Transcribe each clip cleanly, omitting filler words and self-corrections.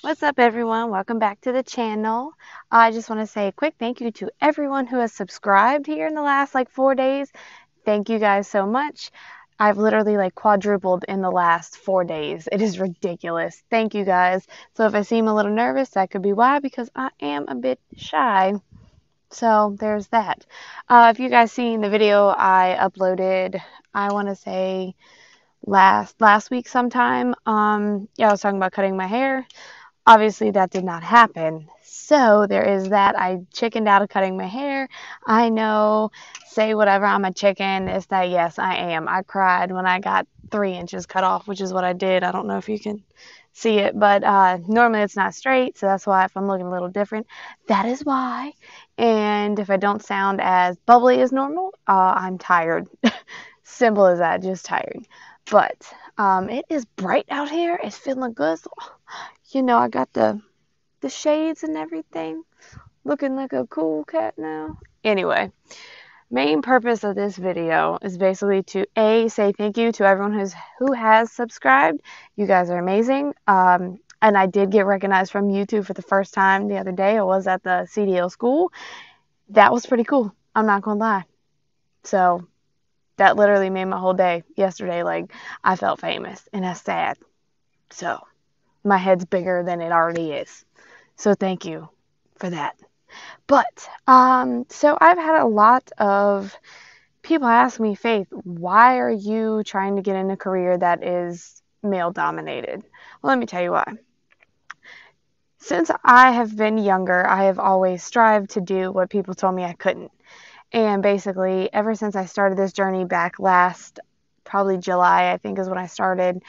What's up, everyone? Welcome back to the channel. I just want to say a quick thank you to everyone who has subscribed here in the last 4 days. Thank you guys so much. I've literally quadrupled in the last 4 days. It is ridiculous. Thank you guys. So if I seem a little nervous, that could be why, because I am a bit shy. So there's that. If you guys seen the video I uploaded, I want to say last week sometime. Yeah, I was talking about cutting my hair. Obviously, that did not happen. So there is that. I chickened out of cutting my hair. I know, say whatever, I'm a chicken. It's that, yes, I am. I cried when I got 3 inches cut off, which is what I did. I don't know if you can see it, but normally it's not straight, so that's why if I'm looking a little different, that is why. And if I don't sound as bubbly as normal, I'm tired. Simple as that, just tired. But it is bright out here. It's feeling good. So, I got the shades and everything, looking like a cool cat now. Anyway, main purpose of this video is basically to say thank you to everyone who has subscribed. You guys are amazing. And I did get recognized from YouTube for the first time the other day. I was at the CDL school. That was pretty cool. I'm not gonna lie. So that literally made my whole day yesterday. I felt famous, and that's sad. So my head's bigger than it already is. So thank you for that. But so I've had a lot of people ask me, Faith, why are you trying to get in a career that is male dominated? Well, let me tell you why. Since I have been younger, I have always strived to do what people told me I couldn't. And basically, ever since I started this journey back last, probably July, I think is when I started,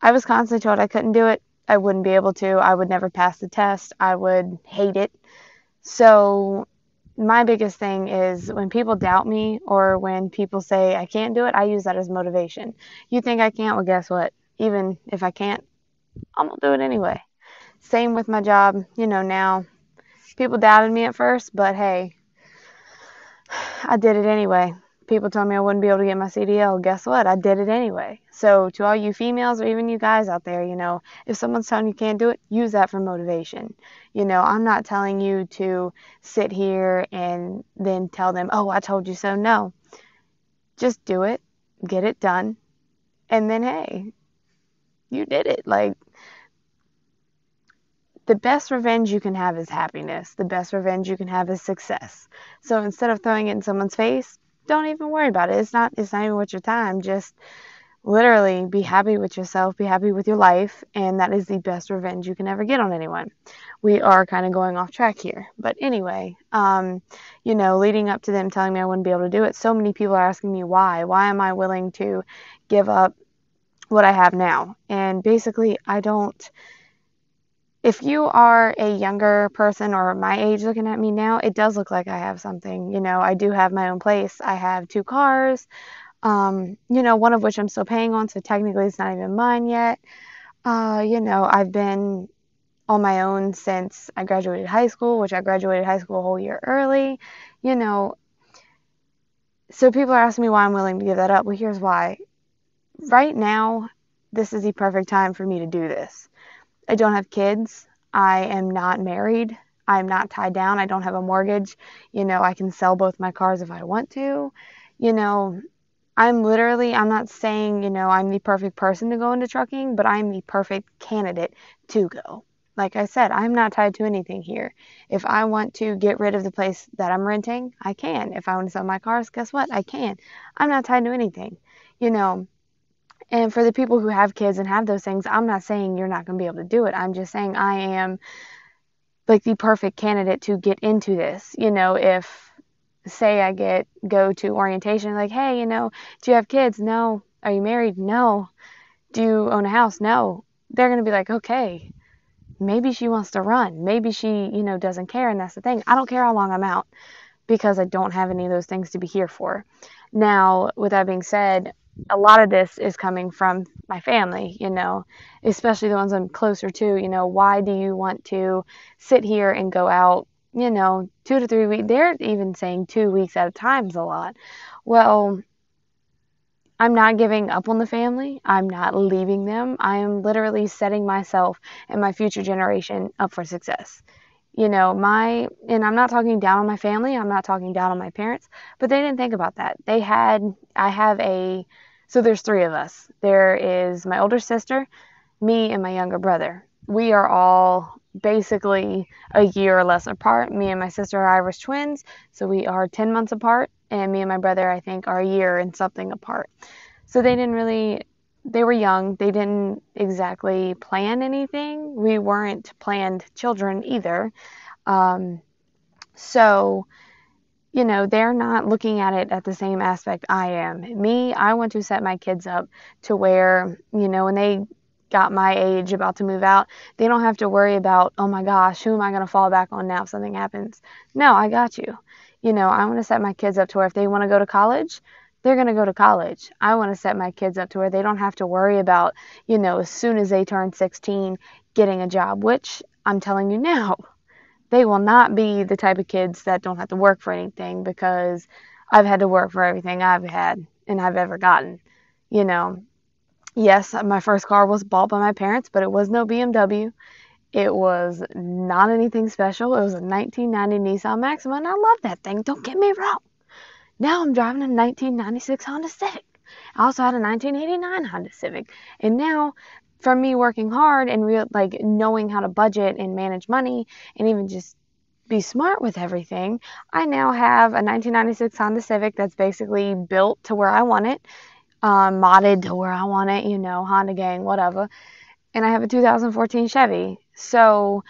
I was constantly told I couldn't do it. I wouldn't be able to. I would never pass the test. I would hate it. So my biggest thing is when people doubt me or when people say I can't do it, I use that as motivation. You think I can't? Well, guess what? Even if I can't, I'm going to do it anyway. Same with my job. Now people doubted me at first, but hey, I did it anyway. People told me I wouldn't be able to get my CDL. Guess what? I did it anyway. So to all you females or even you guys out there, if someone's telling you can't do it, use that for motivation. I'm not telling you to sit here and then tell them, oh, I told you so. No, just do it, get it done, and then hey, you did it. The best revenge you can have is happiness. The best revenge you can have is success. So instead of throwing it in someone's face, don't even worry about it. It's not even worth your time. Just literally be happy with yourself, be happy with your life, and that is the best revenge you can ever get on anyone. We are kind of going off track here. But anyway, leading up to them telling me I wouldn't be able to do it, so many people are asking me why. Why am I willing to give up what I have now? And basically, I don't. If you are a younger person or my age looking at me now, it does look like I have something. I do have my own place. I have 2 cars, one of which I'm still paying on, so technically it's not even mine yet. I've been on my own since I graduated high school, which I graduated high school a whole year early. You know, so people are asking me why I'm willing to give that up. Well, here's why. Right now, this is the perfect time for me to do this. I don't have kids. I am not married. I'm not tied down. I don't have a mortgage. I can sell both my cars if I want to. You know, I'm not saying, I'm the perfect person to go into trucking, but I'm the perfect candidate to go. Like I said, I'm not tied to anything here. If I want to get rid of the place that I'm renting, I can. If I want to sell my cars, guess what? I can. I'm not tied to anything, you know. And for the people who have kids and have those things, I'm not saying you're not going to be able to do it. I'm just saying I am like the perfect candidate to get into this. If say I go to orientation, like, hey, do you have kids? No. Are you married? No. Do you own a house? No. They're going to be like, okay, maybe she wants to run. Maybe she, doesn't care. And that's the thing. I don't care how long I'm out because I don't have any of those things to be here for. Now, with that being said, a lot of this is coming from my family, especially the ones I'm closer to. Why do you want to sit here and go out, 2 to 3 weeks? They're even saying 2 weeks at a time is a lot. Well, I'm not giving up on the family. I'm not leaving them. I am literally setting myself and my future generation up for success. And I'm not talking down on my family. I'm not talking down on my parents, but they didn't think about that. So there's three of us. There is my older sister, me, and my younger brother. We are all basically a year or less apart. Me and my sister are Irish twins, so we are 10 months apart, and me and my brother, I think, are a year and something apart. So they were young. They didn't exactly plan anything. We weren't planned children either. Um, so, they're not looking at it at the same aspect I am. Me, I want to set my kids up to where, when they got my age about to move out, they don't have to worry about, oh my gosh, who am I going to fall back on now if something happens? No, I got you. I want to set my kids up to where if they want to go to college, they're going to go to college. I want to set my kids up to where they don't have to worry about, as soon as they turn 16, getting a job, which I'm telling you now, they will not be the type of kids that don't have to work for anything, because I've had to work for everything I've had and I've ever gotten. You know, yes, my first car was bought by my parents, but it was no BMW. It was not anything special. It was a 1990 Nissan Maxima, and I love that thing. Don't get me wrong. Now I'm driving a 1996 Honda Civic. I also had a 1989 Honda Civic. And now, from me working hard and knowing how to budget and manage money and even just be smart with everything, I now have a 1996 Honda Civic that's basically built to where I want it, modded to where I want it, Honda gang, whatever. And I have a 2014 Chevy. So,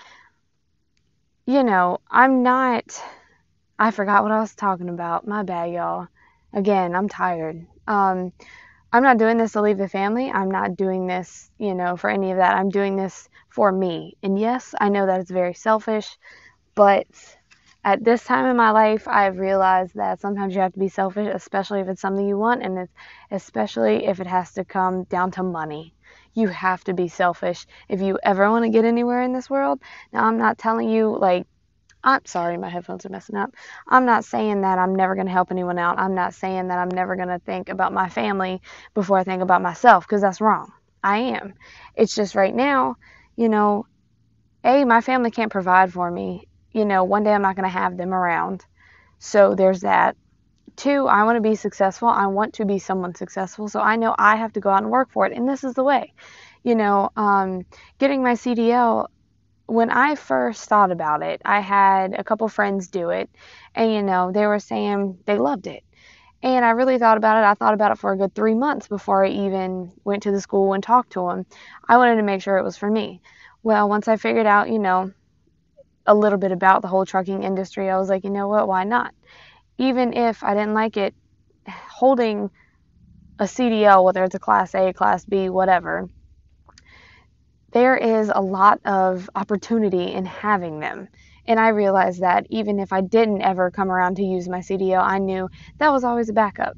I forgot what I was talking about. My bad, y'all. Again, I'm tired. I'm not doing this to leave the family. I'm not doing this, for any of that. I'm doing this for me. And yes, I know that it's very selfish, but at this time in my life, I've realized that sometimes you have to be selfish, especially if it's something you want, and especially if it has to come down to money. You have to be selfish if you ever want to get anywhere in this world. Now, I'm not telling you, I'm sorry, my headphones are messing up. I'm not saying that I'm never going to help anyone out. I'm not saying that I'm never going to think about my family before I think about myself, because that's wrong. I am. It's just right now, my family can't provide for me. One day I'm not going to have them around. So there's that. Two, I want to be successful. I want to be someone successful. So I know I have to go out and work for it. And this is the way. Getting my CDL, when I first thought about it, I had a couple friends do it, and they were saying they loved it. And I really thought about it. I thought about it for a good 3 months before I even went to the school and talked to them. I wanted to make sure it was for me. Well, once I figured out, a little bit about the whole trucking industry, I was like, you know what, why not? Even if I didn't like it, holding a CDL, whether it's a Class A, Class B, whatever, there is a lot of opportunity in having them. And I realized that even if I didn't ever come around to use my CDL, I knew that was always a backup.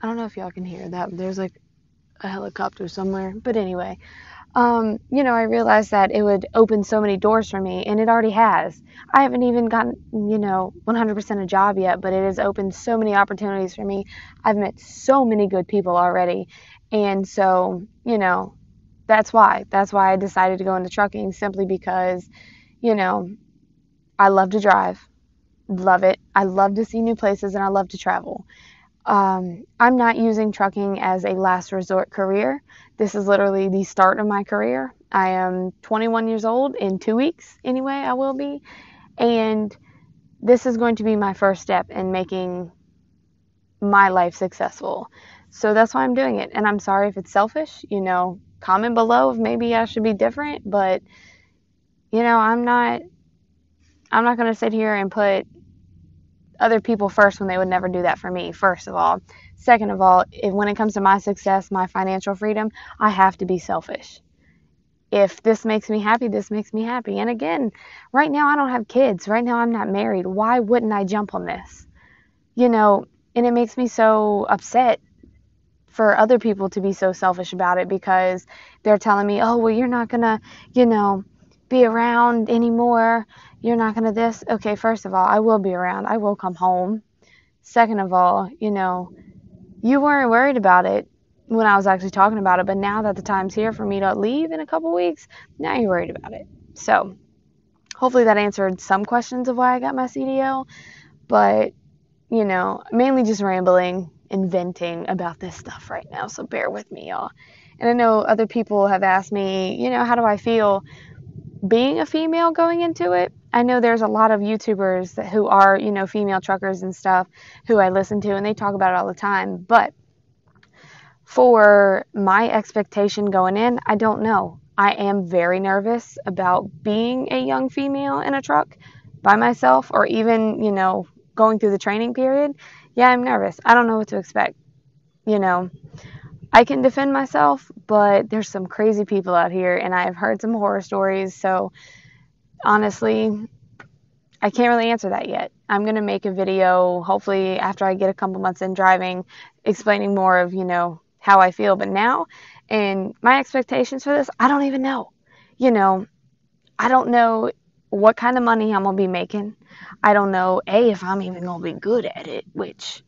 I don't know if y'all can hear that, but there's like a helicopter somewhere. But anyway, I realized that it would open so many doors for me, and it already has. I haven't even gotten, 100% a job yet, but it has opened so many opportunities for me. I've met so many good people already. And so, that's why I decided to go into trucking, simply because, I love to drive, love it. I love to see new places, and I love to travel. I'm not using trucking as a last resort career. This is literally the start of my career. I am 21 years old in 2 weeks, anyway, I will be. And this is going to be my first step in making my life successful. So that's why I'm doing it. And I'm sorry if it's selfish, comment below if maybe I should be different, but I'm not going to sit here and put other people first when they would never do that for me, first of all. Second of all, when it comes to my success, my financial freedom, I have to be selfish. If this makes me happy, this makes me happy. And again, right now I don't have kids. Right now I'm not married. Why wouldn't I jump on this? And it makes me so upset for other people to be so selfish about it, because they're telling me, oh, well, you're not going to, be around anymore. You're not going to this. Okay, first of all, I will be around. I will come home. Second of all, you weren't worried about it when I was actually talking about it, but now that the time's here for me to leave in a couple weeks, now you're worried about it. So hopefully that answered some questions of why I got my CDL, but mainly just rambling and venting about this stuff right now, so bear with me, y'all. And I know other people have asked me, how do I feel being a female going into it? I know there's a lot of YouTubers who are, female truckers and stuff who I listen to, and they talk about it all the time. But for my expectation going in, I don't know. I am very nervous about being a young female in a truck by myself, or even, going through the training period. Yeah, I'm nervous. I don't know what to expect. I can defend myself, but there's some crazy people out here, and I've heard some horror stories. So honestly, I can't really answer that yet. I'm going to make a video, hopefully after I get a couple months in driving, explaining more of, how I feel. But now, and my expectations for this, I don't even know. I don't know what kind of money I'm going to be making. I don't know, if I'm even going to be good at it, which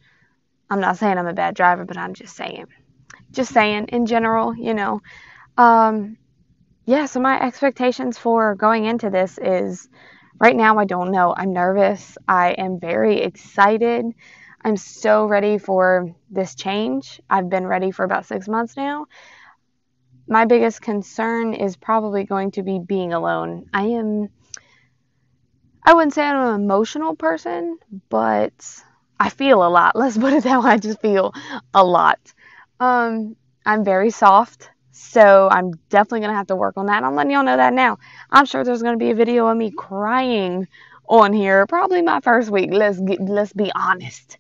I'm not saying I'm a bad driver, but I'm just saying. Just saying, in general, Yeah, so my expectations for going into this is, right now, I don't know. I'm nervous. I am very excited. I'm so ready for this change. I've been ready for about 6 months now. My biggest concern is probably going to be being alone. I wouldn't say I'm an emotional person, but I feel a lot. Let's put it that way. I just feel a lot. I'm very soft, so I'm definitely going to have to work on that. I'm letting y'all know that now. I'm sure there's going to be a video of me crying on here, probably my first week. Let's be honest.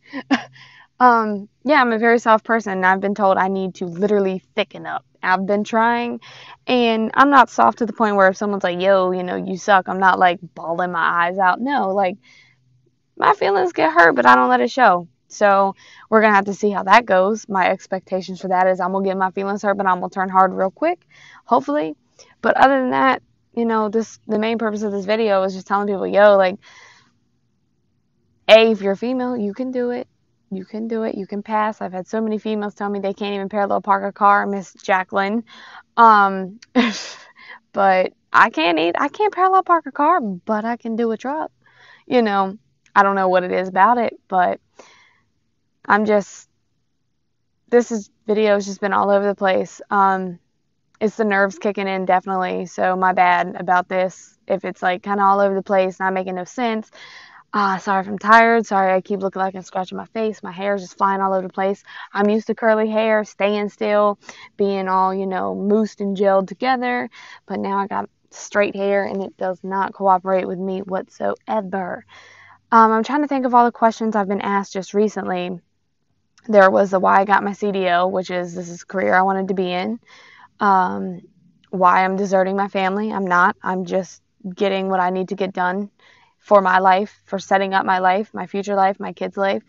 Yeah, I'm a very soft person, and I've been told I need to literally thicken up. I've been trying, and I'm not soft to the point where if someone's like, yo, you suck, I'm not like bawling my eyes out. No, like, my feelings get hurt, but I don't let it show. So we're going to have to see how that goes. My expectations for that is I'm going to get my feelings hurt, but I'm going to turn hard real quick, hopefully. But other than that, the main purpose of this video is just telling people, yo, like, if you're a female, you can do it. You can do it. You can pass. I've had so many females tell me they can't even parallel park a car, Miss Jacqueline. But I can't parallel park a car, but I can do a truck. I don't know what it is about it, but this video has just been all over the place. It's the nerves kicking in, definitely. So my bad about this. If it's like kind of all over the place, not making no sense. Sorry if I'm tired. Sorry I keep looking like I'm scratching my face. My hair is just flying all over the place. I'm used to curly hair, staying still, being all, moosed and gelled together. But now I got straight hair, and it does not cooperate with me whatsoever. I'm trying to think of all the questions I've been asked just recently. There was the why I got my CDL, which is this is a career I wanted to be in. Why I'm deserting my family. I'm not. I'm just getting what I need to get done for my life, for setting up my life, my future life, my kids' life.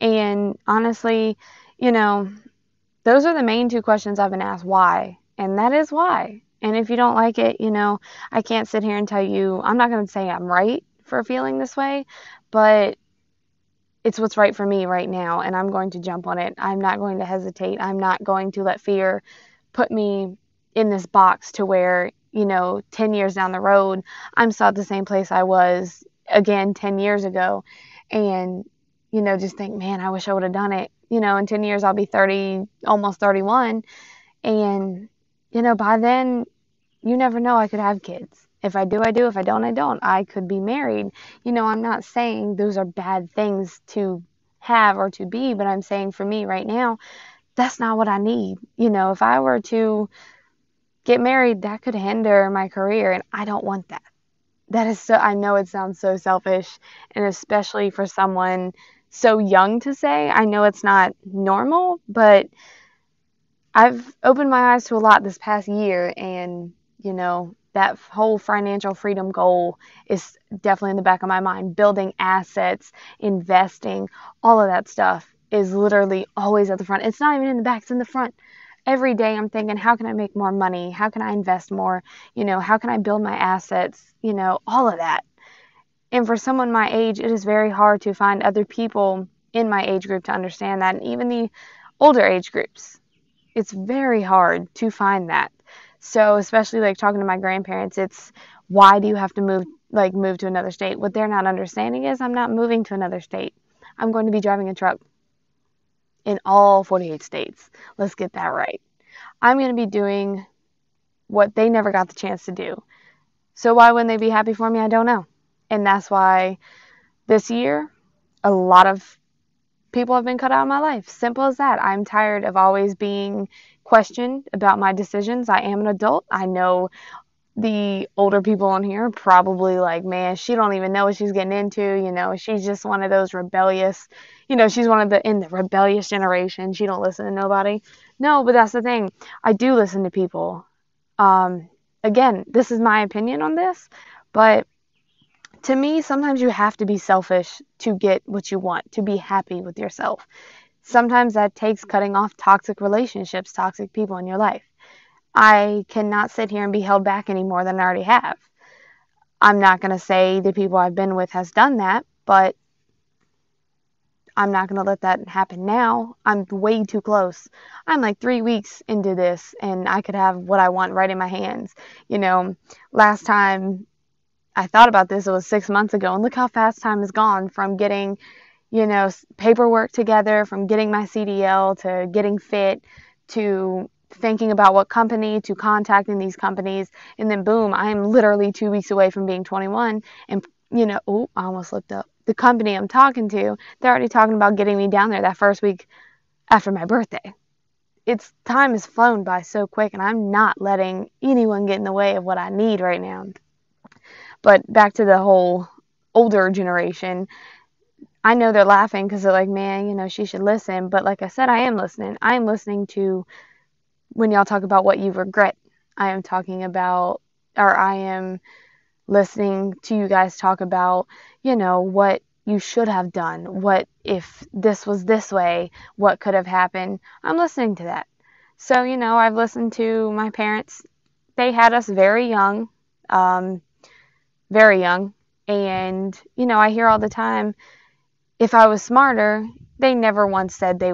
And honestly, those are the main two questions I've been asked. Why? And that is why. And if you don't like it, I can't sit here and tell you, I'm not going to say I'm right for feeling this way, but it's what's right for me right now, and I'm going to jump on it. I'm not going to hesitate. I'm not going to let fear put me in this box to where, 10 years down the road, I'm still at the same place I was, again, 10 years ago, and, just think, man, I wish I would have done it. In 10 years, I'll be 30, almost 31, and, by then, you never know, I could have kids. If I do, I do. If I don't, I don't. I could be married. I'm not saying those are bad things to have or to be, but I'm saying for me right now, that's not what I need. If I were to get married, that could hinder my career, and I don't want that. That is so, I know it sounds so selfish, and especially for someone so young to say. I know it's not normal, but I've opened my eyes to a lot this past year, and, that whole financial freedom goal is definitely in the back of my mind. Building assets, investing, all of that stuff is literally always at the front. It's not even in the back, it's in the front. Every day I'm thinking, how can I make more money? How can I invest more? How can I build my assets? All of that. And for someone my age, it is very hard to find other people in my age group to understand that. And even the older age groups. It's very hard to find that. So especially like talking to my grandparents, it's why do you have to move to another state? What they're not understanding is I'm not moving to another state. I'm going to be driving a truck in all 48 states. Let's get that right. I'm going to be doing what they never got the chance to do. So why wouldn't they be happy for me? I don't know. And that's why this year, a lot of people have been cut out of my life. Simple as that. I'm tired of always being questioned about my decisions. I am an adult. I know the older people on here are probably like, man, she don't even know what she's getting into. She's just one of those rebellious, she's one of in the rebellious generation. She don't listen to nobody. No, but that's the thing. I do listen to people. Again, this is my opinion on this, but to me, sometimes you have to be selfish to get what you want, to be happy with yourself. Sometimes that takes cutting off toxic relationships, toxic people in your life. I cannot sit here and be held back any more than I already have. I'm not going to say the people I've been with has done that, but I'm not going to let that happen now. I'm way too close. I'm like 3 weeks into this, and I could have what I want right in my hands. Last time I thought about this, it was 6 months ago, and look how fast time has gone from getting, paperwork together, from getting my CDL to getting fit to thinking about what company to contacting these companies, and then boom, I am literally 2 weeks away from being 21, and I almost looked up. The company I'm talking to, they're already talking about getting me down there that first week after my birthday. Time has flown by so quick, and I'm not letting anyone get in the way of what I need right now. But back to the whole older generation, I know they're laughing because they're like, man, she should listen. But like I said, I am listening. I am listening to when y'all talk about what you regret. I am listening to you guys talk about, what you should have done. What if this was this way? What could have happened? I'm listening to that. So, I've listened to my parents. They had us very young. Very young. And, I hear all the time, if I was smarter, they never once said they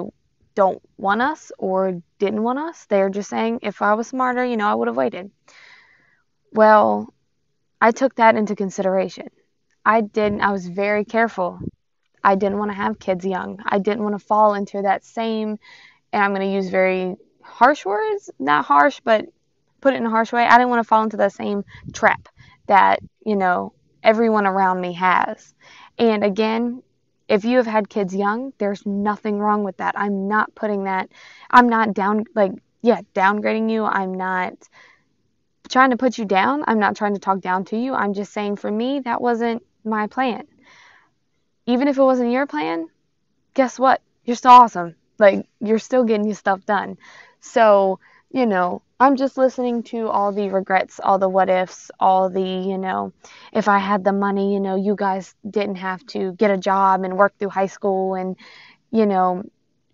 don't want us or didn't want us. They're just saying, if I was smarter, I would have waited. Well, I took that into consideration. I was very careful. I didn't want to have kids young. I didn't want to fall into that same, and I'm going to use very harsh words, not harsh, but put it in a harsh way. I didn't want to fall into that same trap that, everyone around me has. And again, if you have had kids young, there's nothing wrong with that. I'm not downgrading you. I'm not trying to put you down. I'm not trying to talk down to you. I'm just saying for me, that wasn't my plan. Even if it wasn't your plan, guess what? You're still awesome. Like, you're still getting your stuff done. So, I'm just listening to all the regrets, all the what ifs, all the, if I had the money, you guys didn't have to get a job and work through high school and,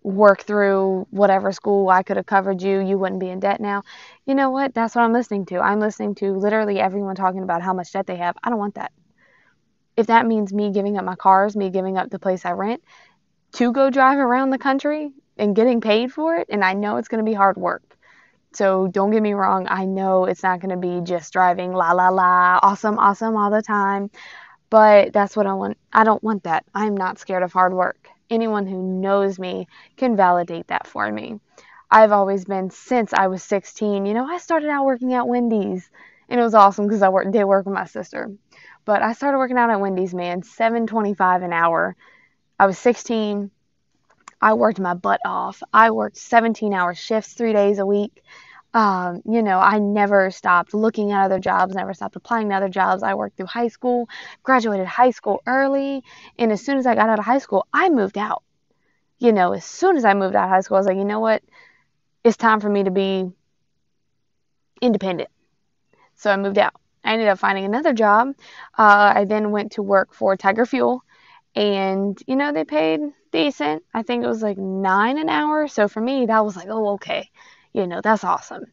work through whatever school I could have covered you. You wouldn't be in debt now. You know what? That's what I'm listening to. I'm listening to literally everyone talking about how much debt they have. I don't want that. If that means me giving up my cars, me giving up the place I rent to go drive around the country and getting paid for it, and I know it's going to be hard work. So don't get me wrong. I know it's not going to be just driving la la la, awesome, awesome all the time. But that's what I want. I don't want that. I'm not scared of hard work. Anyone who knows me can validate that for me. I've always been, since I was 16, I started out working at Wendy's, and it was awesome because I did work with my sister. But I started working out at Wendy's, man, $7.25 an hour. I was 16. I worked my butt off. I worked 17-hour shifts 3 days a week. I never stopped looking at other jobs, never stopped applying to other jobs. I worked through high school, graduated high school early, and as soon as I got out of high school, I moved out. As soon as I moved out of high school, I was like, you know what? It's time for me to be independent. So I moved out. I ended up finding another job. I then went to work for Tiger Fuel, and, they paid decent. I think it was like $9 an hour. So for me, that was like, oh, okay. That's awesome.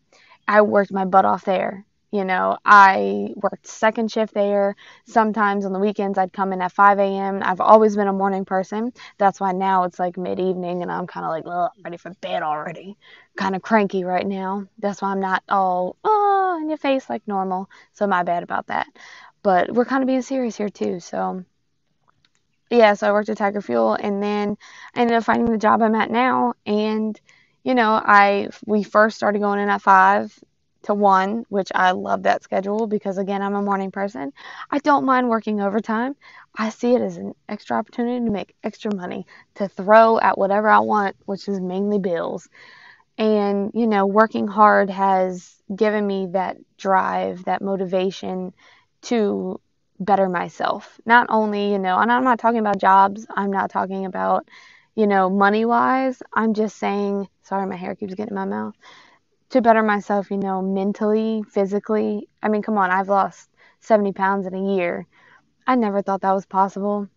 I worked my butt off there. I worked second shift there. Sometimes on the weekends I'd come in at 5 a.m. I've always been a morning person. That's why now it's like mid-evening and I'm kind of like, ugh, I'm ready for bed already. Kind of cranky right now. That's why I'm not all, oh, in your face like normal. So my bad about that. But we're kind of being serious here too. So yeah, so I worked at Tiger Fuel and then I ended up finding the job I'm at now. And, we first started going in at 5 to 1, which I love that schedule because, again, I'm a morning person. I don't mind working overtime. I see it as an extra opportunity to make extra money to throw at whatever I want, which is mainly bills. And, working hard has given me that drive, that motivation to better myself. Not only, and I'm not talking about jobs, I'm not talking about, money wise. I'm just saying, sorry, my hair keeps getting in my mouth, to better myself, mentally, physically. I mean, come on, I've lost 70 pounds in a year. I never thought that was possible.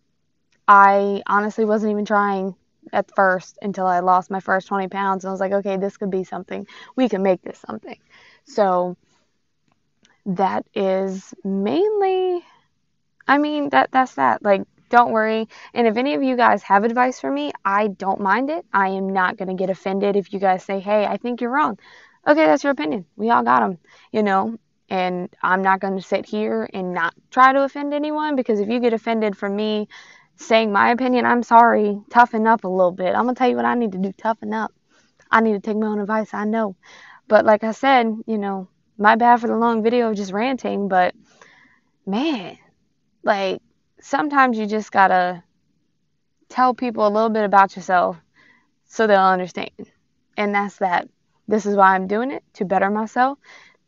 I honestly wasn't even trying at first until I lost my first 20 pounds. And I was like, okay, this could be something. We can make this something. So that is mainly, I mean, that's that. Like, don't worry. And if any of you guys have advice for me, I don't mind it. I am not going to get offended if you guys say, hey, I think you're wrong. Okay, that's your opinion. We all got them, and I'm not going to sit here and not try to offend anyone because if you get offended from me saying my opinion, I'm sorry. Toughen up a little bit. I'm going to tell you what I need to do. Toughen up. I need to take my own advice. I know. But like I said, my bad for the long video of just ranting, but man, like sometimes you just got to tell people a little bit about yourself so they'll understand. And that's that. This is why I'm doing it, to better myself,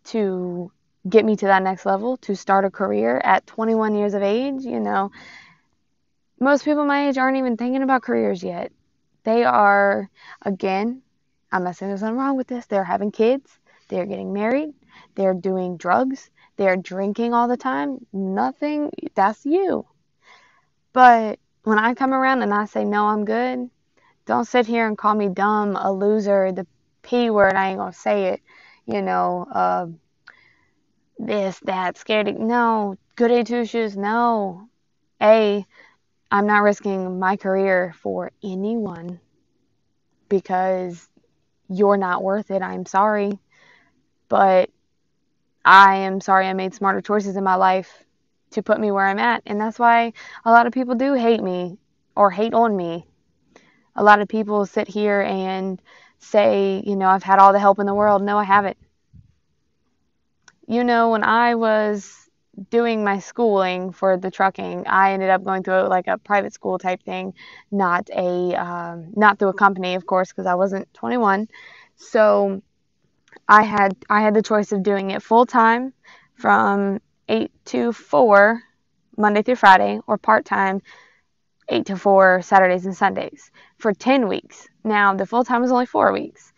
to get me to that next level, to start a career at 21 years of age. Most people my age aren't even thinking about careers yet. They are, again, I'm not saying there's nothing wrong with this. They're having kids. They're getting married. They're doing drugs. They're drinking all the time. Nothing. That's you. But when I come around and I say, no, I'm good, don't sit here and call me dumb, a loser, the P word. I ain't going to say it. This, that, scared. No. Goody two shoes. No. I'm not risking my career for anyone because you're not worth it. I'm sorry. But I am sorry I made smarter choices in my life to put me where I'm at. And that's why a lot of people do hate me or hate on me. A lot of people sit here and say, I've had all the help in the world. No, I haven't. When I was doing my schooling for the trucking, I ended up going through like a private school type thing, not through a company, of course, because I wasn't 21. So I had the choice of doing it full time from 8 to 4 Monday through Friday, or part time 8 to 4 Saturdays and Sundays for 10 weeks. Now the full time was only 4 weeks.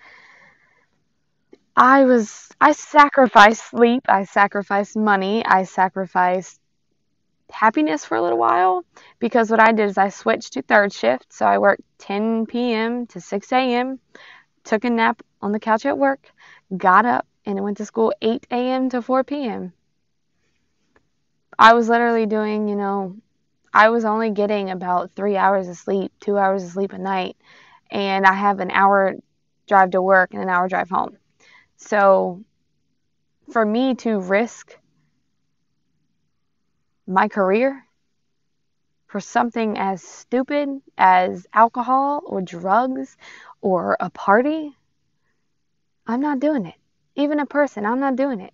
I sacrificed sleep, I sacrificed money, I sacrificed happiness for a little while because what I did is I switched to third shift. So I worked 10 p.m. to 6 a.m., took a nap on the couch at work, got up, and went to school 8 a.m. to 4 p.m. I was literally doing, I was only getting about 3 hours of sleep, 2 hours of sleep a night, and I have an hour drive to work and an hour drive home. So for me to risk my career for something as stupid as alcohol or drugs or a party, I'm not doing it. Even a person, I'm not doing it.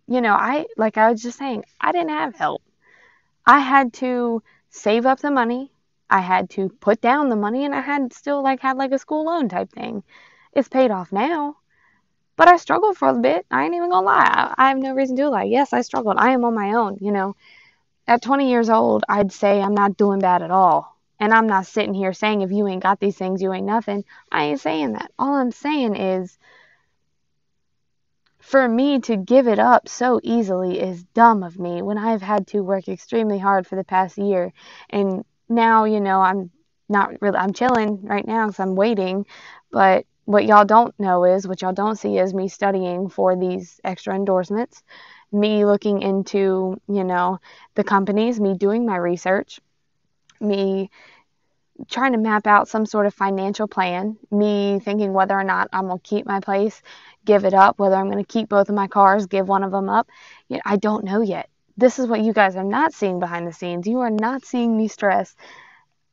Like I was just saying, I didn't have help. I had to save up the money. I had to put down the money, and I had still had like a school loan type thing. It's paid off now. But I struggled for a bit. I ain't even gonna lie. I have no reason to lie. Yes, I struggled. I am on my own, At 20 years old, I'd say I'm not doing bad at all. And I'm not sitting here saying if you ain't got these things, you ain't nothing. I ain't saying that. All I'm saying is for me to give it up so easily is dumb of me when I've had to work extremely hard for the past year. And now, I'm not really, I'm chilling right now because I'm waiting. But what y'all don't know is, what y'all don't see is me studying for these extra endorsements, me looking into, the companies, me doing my research, me trying to map out some sort of financial plan, me thinking whether or not I'm going to keep my place, give it up, whether I'm going to keep both of my cars, give one of them up. I don't know yet. This is what you guys are not seeing behind the scenes. You are not seeing me stress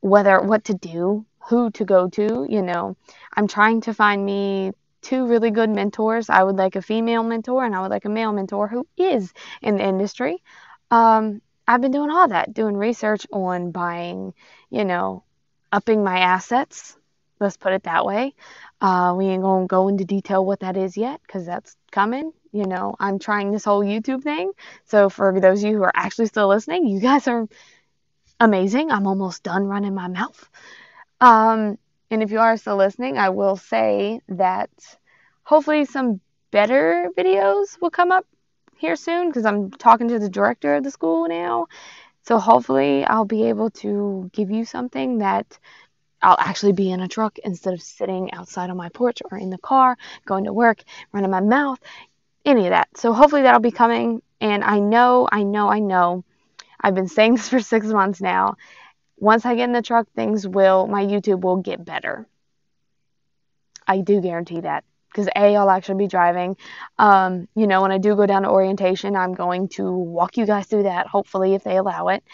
what to do, who to go to. I'm trying to find me two really good mentors. I would like a female mentor and I would like a male mentor who is in the industry. I've been doing all that, doing research on buying, upping my assets. Let's put it that way. We ain't gonna go into detail what that is yet because that's coming. I'm trying this whole YouTube thing. So for those of you who are actually still listening, you guys are amazing. I'm almost done running my mouth. And if you are still listening, I will say that hopefully some better videos will come up here soon because I'm talking to the director of the school now. So hopefully I'll be able to give you something that I'll actually be in a truck instead of sitting outside on my porch or in the car, going to work, running my mouth, any of that. So hopefully that'll be coming. And I know, I've been saying this for 6 months now. Once I get in the truck, my YouTube will get better. I do guarantee that. Because I'll actually be driving. When I do go down to orientation, I'm going to walk you guys through that, hopefully, if they allow it.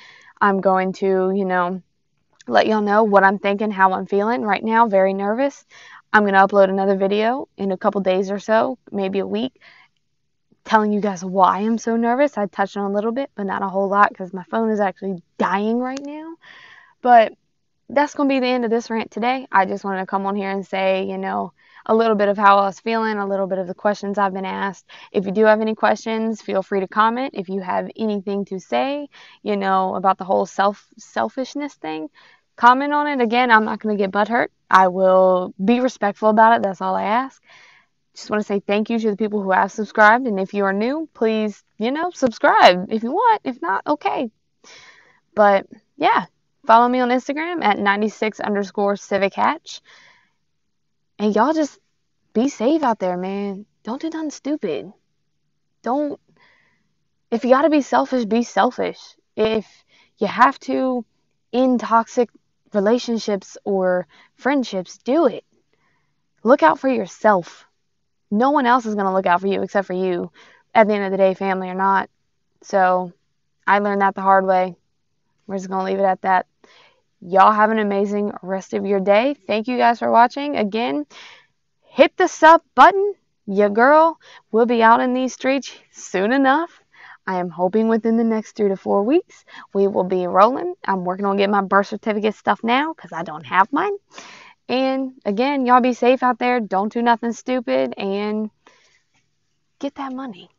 I'm going to, let y'all know what I'm thinking, how I'm feeling. Right now, very nervous. I'm going to upload another video in a couple days or so, maybe a week, telling you guys why I'm so nervous. I touched on a little bit, but not a whole lot because my phone is actually dying right now. But that's going to be the end of this rant today. I just wanted to come on here and say, a little bit of how I was feeling, a little bit of the questions I've been asked. If you do have any questions, feel free to comment. If you have anything to say, about the whole selfishness thing, comment on it. Again, I'm not going to get butthurt. I will be respectful about it. That's all I ask. Just want to say thank you to the people who have subscribed. And if you are new, please, subscribe if you want. If not, okay. But yeah, follow me on Instagram at 96_CivicHatch. And y'all just be safe out there, man. Don't do nothing stupid. If you gotta be selfish, be selfish. If you have to end toxic relationships or friendships, do it. Look out for yourself. No one else is going to look out for you except for you. At the end of the day, family or not. So I learned that the hard way. We're just going to leave it at that. Y'all have an amazing rest of your day. Thank you guys for watching. Again, hit the sub button. Your girl will be out in these streets soon enough. I am hoping within the next 3 to 4 weeks we will be rolling. I'm working on getting my birth certificate stuff now because I don't have mine. And again, y'all be safe out there. Don't do nothing stupid and get that money.